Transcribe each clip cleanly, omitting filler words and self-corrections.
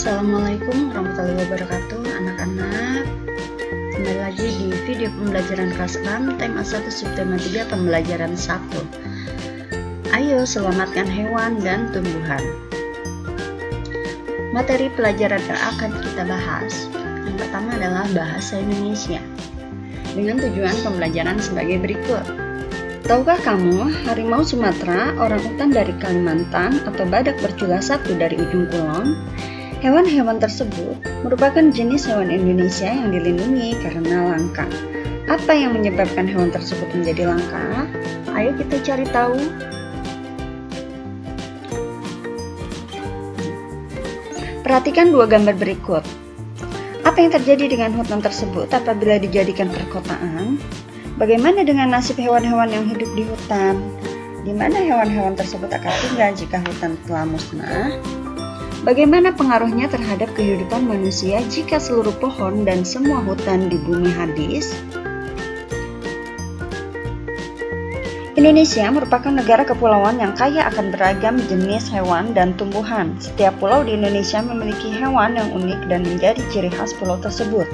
Assalamualaikum warahmatullahi wabarakatuh anak-anak. Kembali lagi di video pembelajaran kelas 6 tema 1 subtema 3 pembelajaran 1. Ayo selamatkan hewan dan tumbuhan. Materi pelajaran yang akan kita bahas yang pertama adalah bahasa Indonesia dengan tujuan pembelajaran sebagai berikut. Tahukah kamu, harimau Sumatera, orangutan dari Kalimantan, atau badak bercula satu dari ujung kulon? Hewan-hewan tersebut merupakan jenis hewan Indonesia yang dilindungi karena langka. Apa yang menyebabkan hewan tersebut menjadi langka? Ayo kita cari tahu. Perhatikan dua gambar berikut. Apa yang terjadi dengan hutan tersebut apabila dijadikan perkotaan? Bagaimana dengan nasib hewan-hewan yang hidup di hutan? Di mana hewan-hewan tersebut akan tinggal jika hutan telah musnah? Bagaimana pengaruhnya terhadap kehidupan manusia jika seluruh pohon dan semua hutan di bumi habis? Indonesia merupakan negara kepulauan yang kaya akan beragam jenis hewan dan tumbuhan. Setiap pulau di Indonesia memiliki hewan yang unik dan menjadi ciri khas pulau tersebut.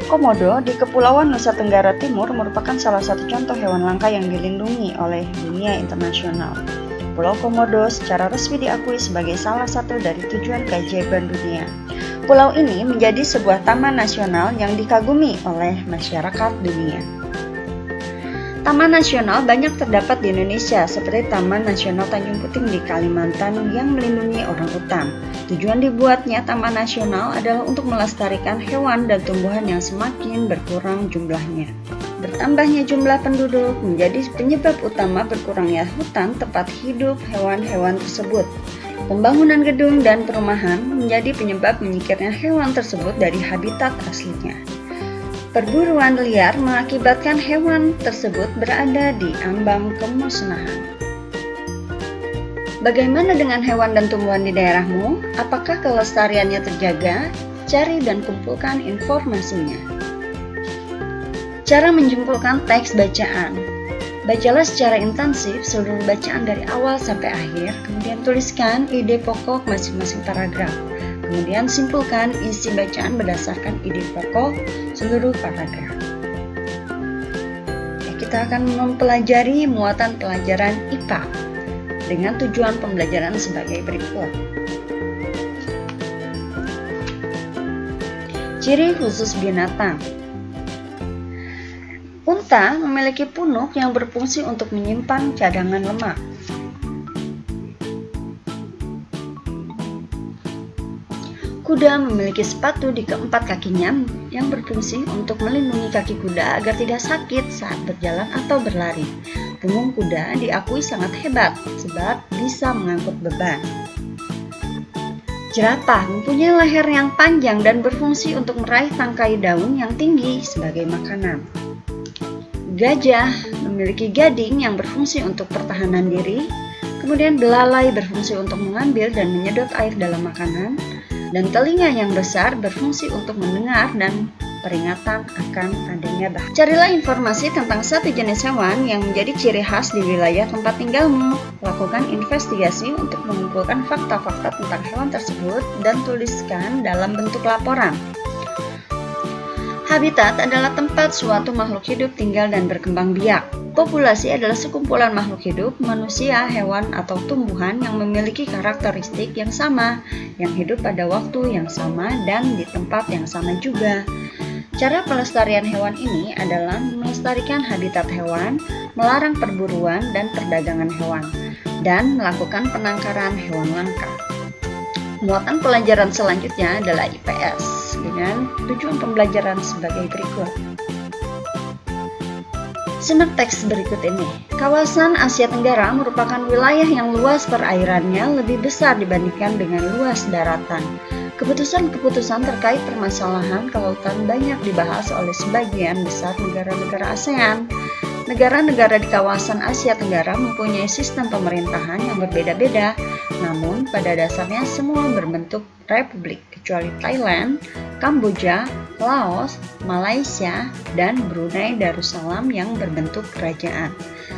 Komodo di Kepulauan Nusa Tenggara Timur merupakan salah satu contoh hewan langka yang dilindungi oleh dunia internasional. Pulau Komodo secara resmi diakui sebagai salah satu dari tujuan keajaiban dunia. Pulau ini menjadi sebuah taman nasional yang dikagumi oleh masyarakat dunia. Taman nasional banyak terdapat di Indonesia, seperti Taman Nasional Tanjung Puting di Kalimantan yang melindungi orangutan. Tujuan dibuatnya Taman Nasional adalah untuk melestarikan hewan dan tumbuhan yang semakin berkurang jumlahnya. Bertambahnya jumlah penduduk menjadi penyebab utama berkurangnya hutan tempat hidup hewan-hewan tersebut. Pembangunan gedung dan perumahan menjadi penyebab menyingkirnya hewan tersebut dari habitat aslinya. Perburuan liar mengakibatkan hewan tersebut berada di ambang kemusnahan. Bagaimana dengan hewan dan tumbuhan di daerahmu? Apakah kelestariannya terjaga? Cari dan kumpulkan informasinya. Cara menyimpulkan teks bacaan. Bacalah secara intensif seluruh bacaan dari awal sampai akhir, kemudian tuliskan ide pokok masing-masing paragraf. Kemudian simpulkan isi bacaan berdasarkan ide pokok seluruh paragraf. Kita akan mempelajari muatan pelajaran IPA dengan tujuan pembelajaran sebagai berikut. Ciri khusus binatang. Unta memiliki punuk yang berfungsi untuk menyimpan cadangan lemak. Kuda memiliki sepatu di keempat kakinya yang berfungsi untuk melindungi kaki kuda agar tidak sakit saat berjalan atau berlari. Punggung kuda diakui sangat hebat sebab bisa mengangkut beban. Jerapah mempunyai leher yang panjang dan berfungsi untuk meraih tangkai daun yang tinggi sebagai makanan. Gajah memiliki gading yang berfungsi untuk pertahanan diri, kemudian belalai berfungsi untuk mengambil dan menyedot air dalam makanan, dan telinga yang besar berfungsi untuk mendengar dan peringatan akan adanya bahaya. Carilah informasi tentang satu jenis hewan yang menjadi ciri khas di wilayah tempat tinggalmu. Lakukan investigasi untuk mengumpulkan fakta-fakta tentang hewan tersebut dan tuliskan dalam bentuk laporan. Habitat adalah tempat suatu makhluk hidup tinggal dan berkembang biak. Populasi adalah sekumpulan makhluk hidup, manusia, hewan, atau tumbuhan yang memiliki karakteristik yang sama, yang hidup pada waktu yang sama dan di tempat yang sama juga. Cara pelestarian hewan ini adalah melestarikan habitat hewan, melarang perburuan dan perdagangan hewan, dan melakukan penangkaran hewan langka. Muatan pelajaran selanjutnya adalah IPS dengan tujuan pembelajaran sebagai berikut. Simak teks berikut ini. Kawasan Asia Tenggara merupakan wilayah yang luas perairannya lebih besar dibandingkan dengan luas daratan. Keputusan-keputusan terkait permasalahan kelautan banyak dibahas oleh sebagian besar negara-negara ASEAN. Negara-negara di kawasan Asia Tenggara mempunyai sistem pemerintahan yang berbeda-beda, namun pada dasarnya semua berbentuk republik, kecuali Thailand, Kamboja, Laos, Malaysia, dan Brunei Darussalam yang berbentuk kerajaan.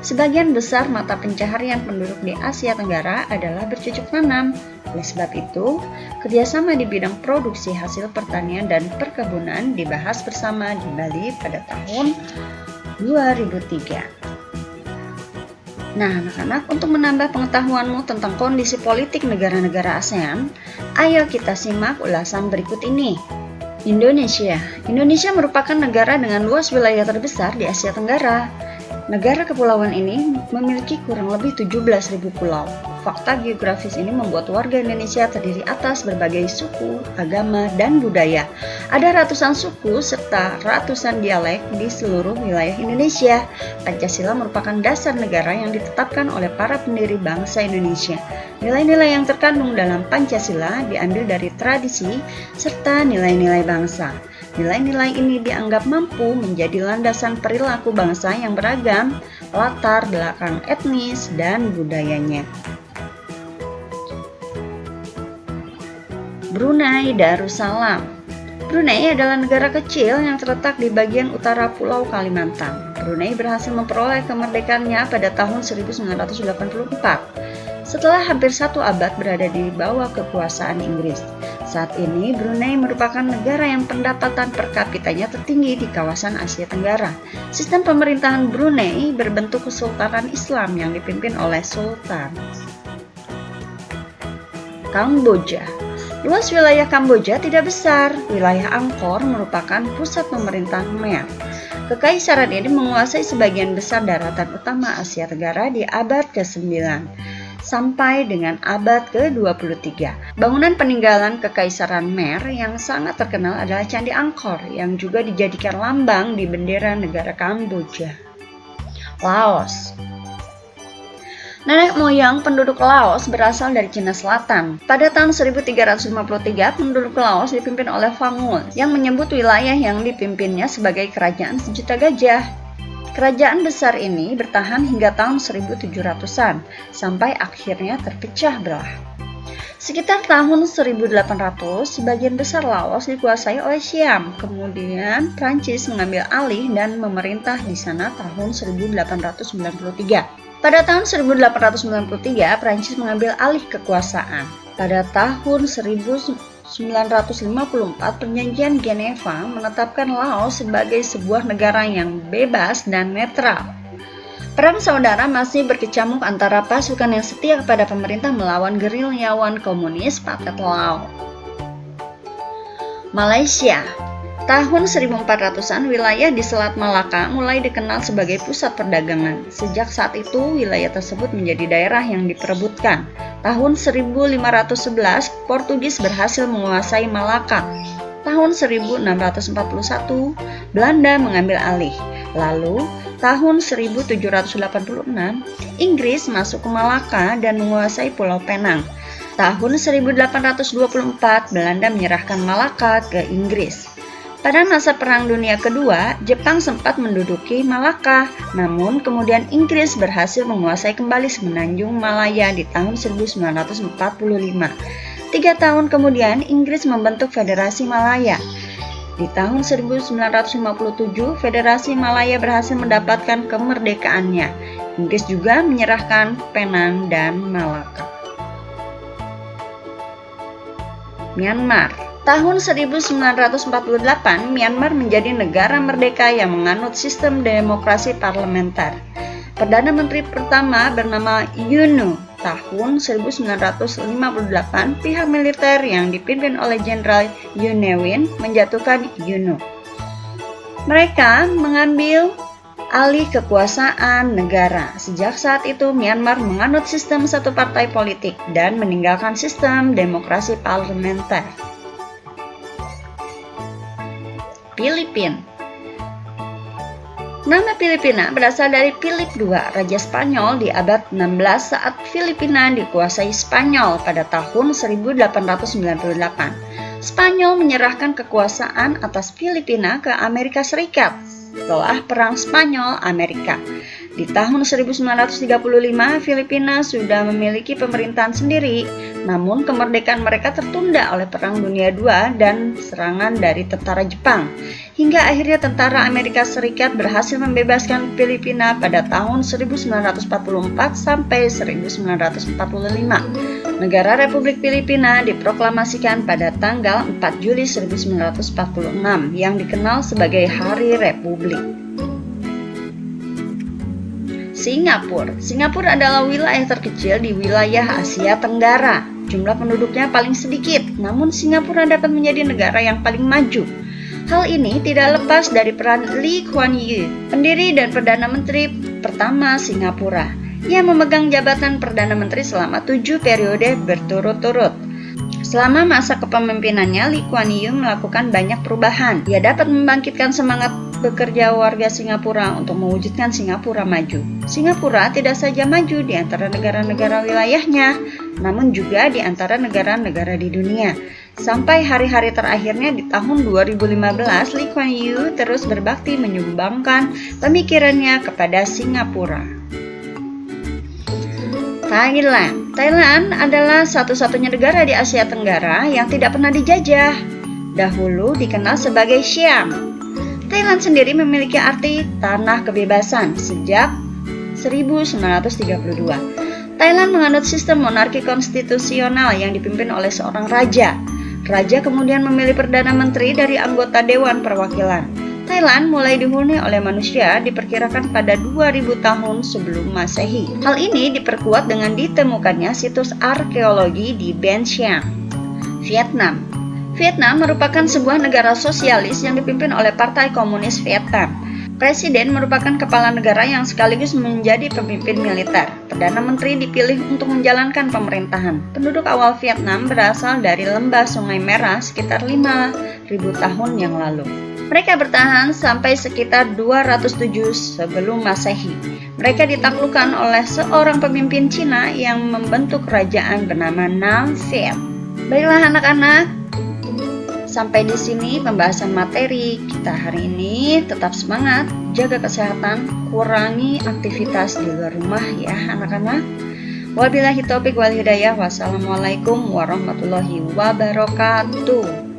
Sebagian besar mata pencaharian penduduk di Asia Tenggara adalah bercocok tanam. Oleh sebab itu, kerjasama di bidang produksi hasil pertanian dan perkebunan dibahas bersama di Bali pada tahun 2003. Nah, anak-anak, untuk menambah pengetahuanmu tentang kondisi politik negara-negara ASEAN, ayo kita simak ulasan berikut ini. Indonesia merupakan negara dengan luas wilayah terbesar di Asia Tenggara. Negara kepulauan ini memiliki kurang lebih 17.000 pulau. Fakta geografis ini membuat warga Indonesia terdiri atas berbagai suku, agama, dan budaya. Ada ratusan suku serta ratusan dialek di seluruh wilayah Indonesia. Pancasila merupakan dasar negara yang ditetapkan oleh para pendiri bangsa Indonesia. Nilai-nilai yang terkandung dalam Pancasila diambil dari tradisi serta nilai-nilai bangsa. Nilai-nilai ini dianggap mampu menjadi landasan perilaku bangsa yang beragam, latar belakang etnis, dan budayanya. Brunei Darussalam. Brunei adalah negara kecil yang terletak di bagian utara Pulau Kalimantan. Brunei berhasil memperoleh kemerdekaannya pada tahun 1984. Setelah hampir 1 abad berada di bawah kekuasaan Inggris. Saat ini Brunei merupakan negara yang pendapatan per kapitanya tertinggi di kawasan Asia Tenggara. Sistem pemerintahan Brunei berbentuk kesultanan Islam yang dipimpin oleh Sultan. Kamboja. Luas wilayah Kamboja tidak besar. Wilayah Angkor merupakan pusat pemerintahan Khmer. Kekaisaran ini menguasai sebagian besar daratan utama Asia Tenggara di abad ke-9. Sampai dengan abad ke-23. Bangunan peninggalan Kekaisaran Khmer yang sangat terkenal adalah Candi Angkor yang juga dijadikan lambang di bendera negara Kamboja. Laos. Nenek moyang penduduk Laos berasal dari Cina Selatan. Pada tahun 1353, penduduk Laos dipimpin oleh Phangul yang menyebut wilayah yang dipimpinnya sebagai Kerajaan Sejuta Gajah. Kerajaan besar ini bertahan hingga tahun 1700-an, sampai akhirnya terpecah belah. Sekitar tahun 1800, sebagian besar Laos dikuasai oleh Siam. Kemudian Prancis mengambil alih dan memerintah di sana tahun 1893. Pada tahun 1893, Prancis mengambil alih kekuasaan. Pada tahun 1954, Perjanjian Geneva menetapkan Laos sebagai sebuah negara yang bebas dan netral. Perang saudara masih berkecamuk antara pasukan yang setia kepada pemerintah melawan gerilyawan komunis Pathet Lao. Malaysia. Tahun 1400-an, wilayah di Selat Malaka mulai dikenal sebagai pusat perdagangan. Sejak saat itu, wilayah tersebut menjadi daerah yang diperebutkan. Tahun 1511, Portugis berhasil menguasai Malaka. Tahun 1641, Belanda mengambil alih. Lalu, tahun 1786, Inggris masuk ke Malaka dan menguasai Pulau Penang. Tahun 1824, Belanda menyerahkan Malaka ke Inggris. Pada masa Perang Dunia Kedua, Jepang sempat menduduki Malaka, namun kemudian Inggris berhasil menguasai kembali Semenanjung Malaya di tahun 1945. 3 tahun kemudian, Inggris membentuk Federasi Malaya. Di tahun 1957, Federasi Malaya berhasil mendapatkan kemerdekaannya. Inggris juga menyerahkan Penang dan Malaka. Myanmar. Tahun 1948, Myanmar menjadi negara merdeka yang menganut sistem demokrasi parlementer. Perdana Menteri pertama bernama UNO. Tahun 1958, pihak militer yang dipimpin oleh Jenderal Yoon Ne-win menjatuhkan UNO. Mereka mengambil alih kekuasaan negara. Sejak saat itu, Myanmar menganut sistem satu partai politik dan meninggalkan sistem demokrasi parlementer. Filipina. Nama Filipina berasal dari Philip II, Raja Spanyol di abad 16 saat Filipina dikuasai Spanyol pada tahun 1898. Spanyol menyerahkan kekuasaan atas Filipina ke Amerika Serikat setelah Perang Spanyol-Amerika. Di tahun 1935, Filipina sudah memiliki pemerintahan sendiri, namun kemerdekaan mereka tertunda oleh Perang Dunia II dan serangan dari tentara Jepang. Hingga akhirnya tentara Amerika Serikat berhasil membebaskan Filipina pada tahun 1944 sampai 1945. Negara Republik Filipina diproklamasikan pada tanggal 4 Juli 1946 yang dikenal sebagai Hari Republik. Singapura adalah wilayah terkecil di wilayah Asia Tenggara. Jumlah penduduknya paling sedikit, namun Singapura dapat menjadi negara yang paling maju. Hal ini tidak lepas dari peran Lee Kuan Yew, pendiri dan Perdana Menteri pertama Singapura. Ia memegang jabatan Perdana Menteri selama 7 periode berturut-turut. Selama masa kepemimpinannya, Lee Kuan Yew melakukan banyak perubahan. Ia dapat membangkitkan semangat bekerja warga Singapura untuk mewujudkan Singapura maju. Singapura tidak saja maju di antara negara-negara wilayahnya, namun juga di antara negara-negara di dunia. Sampai hari-hari terakhirnya di tahun 2015, Lee Kuan Yew terus berbakti menyumbangkan pemikirannya kepada Singapura. Thailand adalah satu-satunya negara di Asia Tenggara yang tidak pernah dijajah. Dahulu dikenal sebagai Siam. Thailand sendiri memiliki arti tanah kebebasan sejak 1932. Thailand menganut sistem monarki konstitusional yang dipimpin oleh seorang raja. Raja kemudian memilih Perdana Menteri dari anggota Dewan Perwakilan. Thailand mulai dihuni oleh manusia diperkirakan pada 2000 tahun sebelum Masehi. Hal ini diperkuat dengan ditemukannya situs arkeologi di Ben Siang. Vietnam merupakan sebuah negara sosialis yang dipimpin oleh Partai Komunis Vietnam. Presiden merupakan kepala negara yang sekaligus menjadi pemimpin militer. Perdana Menteri dipilih untuk menjalankan pemerintahan. Penduduk awal Vietnam berasal dari lembah Sungai Merah sekitar 5.000 tahun yang lalu. Mereka bertahan sampai sekitar 207 sebelum Masehi. Mereka ditaklukkan oleh seorang pemimpin Cina yang membentuk kerajaan bernama Nam Viet. Baiklah anak-anak, sampai di sini pembahasan materi kita hari ini. Tetap semangat, jaga kesehatan, kurangi aktivitas di luar rumah ya anak-anak. Wabillahi taufiq wal hidayah. Wassalamualaikum warahmatullahi wabarakatuh.